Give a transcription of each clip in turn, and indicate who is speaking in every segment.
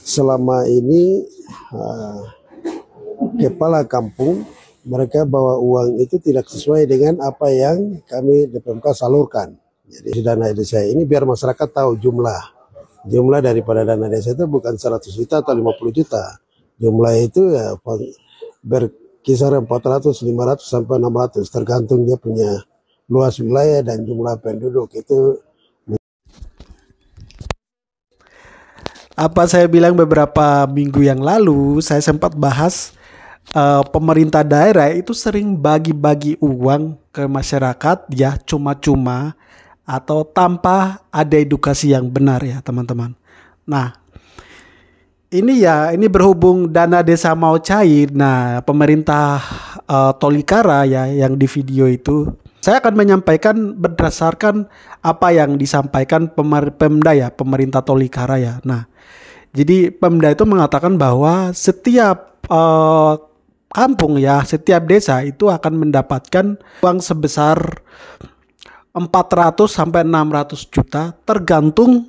Speaker 1: selama ini kepala kampung mereka bawa uang itu tidak sesuai dengan apa yang kami DPMK salurkan. Jadi dana desa ini biar masyarakat tahu jumlah daripada dana desa itu bukan 100 juta atau 50 juta. Jumlah itu ya berkisar 400, 500 sampai 600 tergantung dia punya luas wilayah dan jumlah penduduk itu.
Speaker 2: Apa saya bilang beberapa minggu yang lalu saya sempat bahas pemerintah daerah itu sering bagi-bagi uang ke masyarakat ya cuma-cuma atau tanpa ada edukasi yang benar ya teman-teman. Nah ini berhubung dana desa mau cair. Nah pemerintah Tolikara ya yang di video itu saya akan menyampaikan berdasarkan apa yang disampaikan Pemda ya, pemerintah Tolikara ya. Nah jadi Pemda itu mengatakan bahwa setiap kampung ya, setiap desa itu akan mendapatkan uang sebesar 400 sampai 600 juta tergantung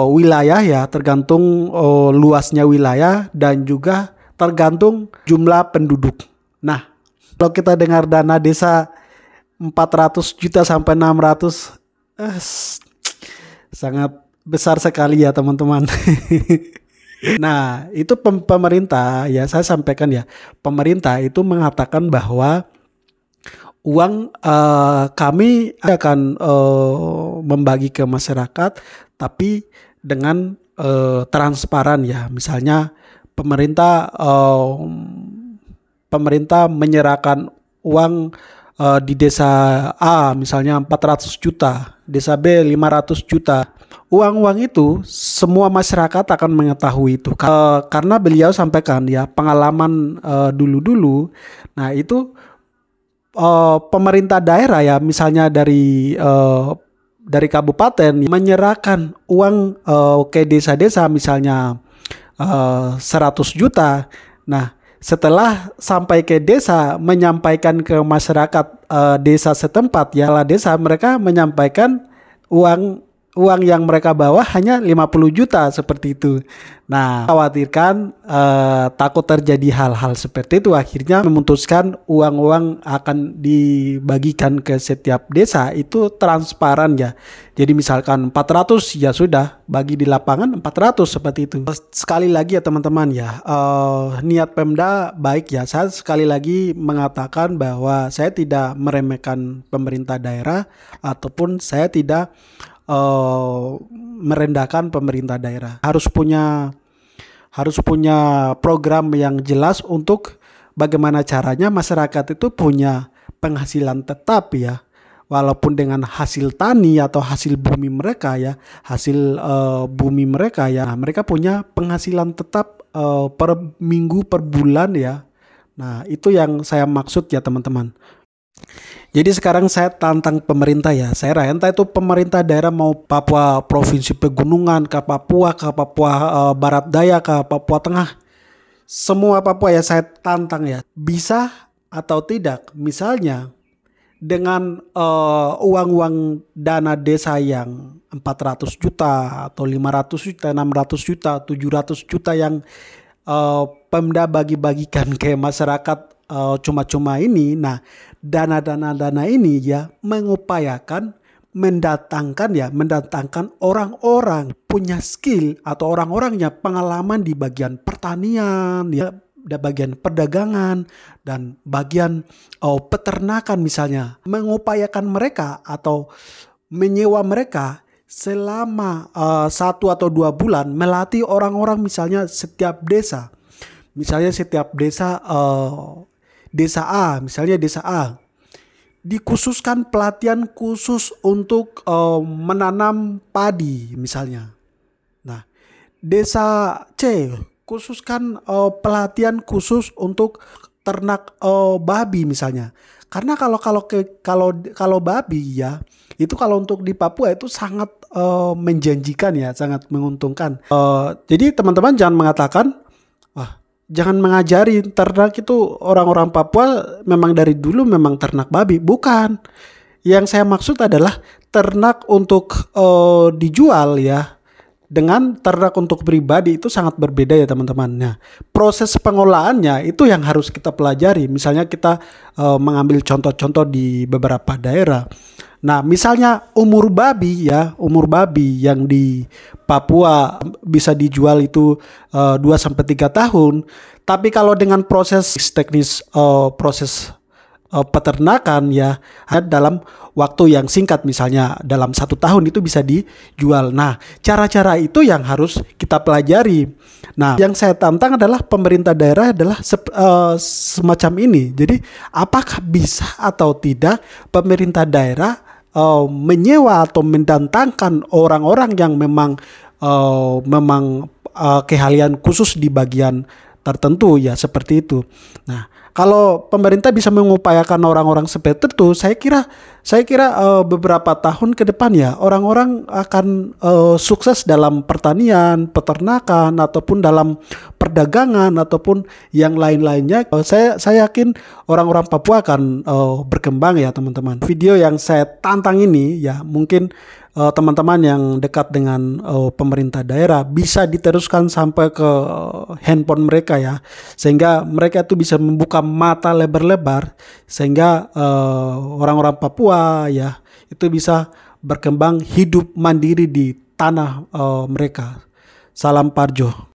Speaker 2: wilayah ya, tergantung luasnya wilayah dan juga tergantung jumlah penduduk. Nah, kalau kita dengar dana desa 400 juta sampai 600 sangat besar sekali ya teman-teman. Nah itu pemerintah ya saya sampaikan ya, pemerintah itu mengatakan bahwa uang kami akan membagi ke masyarakat tapi dengan transparan ya. Misalnya pemerintah menyerahkan uang di desa A misalnya 400 juta, desa B 500 juta. Uang-uang itu semua masyarakat akan mengetahui itu karena beliau sampaikan ya pengalaman dulu-dulu. Nah itu pemerintah daerah ya misalnya dari kabupaten menyerahkan uang ke desa-desa misalnya 100 juta. Nah setelah sampai ke desa menyampaikan ke masyarakat desa setempat ya desa mereka menyampaikan uang yang mereka bawa hanya 50 juta seperti itu. Nah, khawatirkan takut terjadi hal-hal seperti itu akhirnya memutuskan uang-uang akan dibagikan ke setiap desa itu transparan ya. Jadi misalkan 400 ya sudah bagi di lapangan 400 seperti itu. Sekali lagi ya teman-teman ya, niat Pemda baik ya. Saya sekali lagi mengatakan bahwa saya tidak meremehkan pemerintah daerah ataupun saya tidak merendahkan pemerintah daerah. Harus punya program yang jelas untuk bagaimana caranya masyarakat itu punya penghasilan tetap ya, walaupun dengan hasil tani atau hasil bumi mereka ya, hasil bumi mereka ya, mereka punya penghasilan tetap per minggu per bulan ya. Nah itu yang saya maksud ya teman-teman. Jadi sekarang saya tantang pemerintah ya, saya entah itu pemerintah daerah mau Papua Provinsi Pegunungan, ke Papua Barat Daya, ke Papua Tengah, semua Papua ya saya tantang ya, bisa atau tidak misalnya dengan uang-uang dana desa yang 400 juta atau 500 juta, 600 juta, 700 juta yang Pemda bagi-bagikan ke masyarakat cuma-cuma ini. Nah dana ini ya mengupayakan mendatangkan orang-orang punya skill atau orang-orangnya pengalaman di bagian pertanian ya, di bagian perdagangan dan bagian peternakan misalnya, mengupayakan mereka atau menyewa mereka selama 1 atau 2 bulan melatih orang-orang misalnya setiap desa desa A, misalnya desa A dikhususkan pelatihan khusus untuk menanam padi misalnya. Nah, desa C khususkan pelatihan khusus untuk ternak babi misalnya. Karena kalau babi ya, itu kalau untuk di Papua itu sangat menjanjikan ya, sangat menguntungkan. Jadi teman-teman jangan mengatakan jangan mengajari ternak itu orang-orang Papua memang dari dulu memang ternak babi. Bukan. Yang saya maksud adalah ternak untuk dijual ya. dengan ternak untuk pribadi itu sangat berbeda ya teman-teman. Nah, proses pengolahannya itu yang harus kita pelajari. Misalnya kita mengambil contoh-contoh di beberapa daerah. Nah, misalnya umur babi yang di Papua bisa dijual itu 2 sampai 3 tahun. Tapi kalau dengan proses teknis proses peternakan ya dalam waktu yang singkat, misalnya dalam 1 tahun itu bisa dijual. Nah, cara-cara itu yang harus kita pelajari. Nah, yang saya tantang adalah pemerintah daerah adalah semacam ini. Jadi apakah bisa atau tidak pemerintah daerah menyewa atau mendatangkan orang-orang yang memang keahlian khusus di bagian tertentu ya, seperti itu. Nah, kalau pemerintah bisa mengupayakan orang-orang seperti itu, saya kira beberapa tahun ke depan ya orang-orang akan sukses dalam pertanian, peternakan, ataupun dalam perdagangan ataupun yang lain-lainnya. Saya yakin orang-orang Papua akan berkembang ya teman-teman. Video yang saya tantang ini ya mungkin teman-teman yang dekat dengan pemerintah daerah bisa diteruskan sampai ke handphone mereka ya, sehingga mereka itu bisa membuka mata lebar-lebar sehingga orang-orang Papua ya itu bisa berkembang hidup mandiri di tanah mereka. Salam Parjo.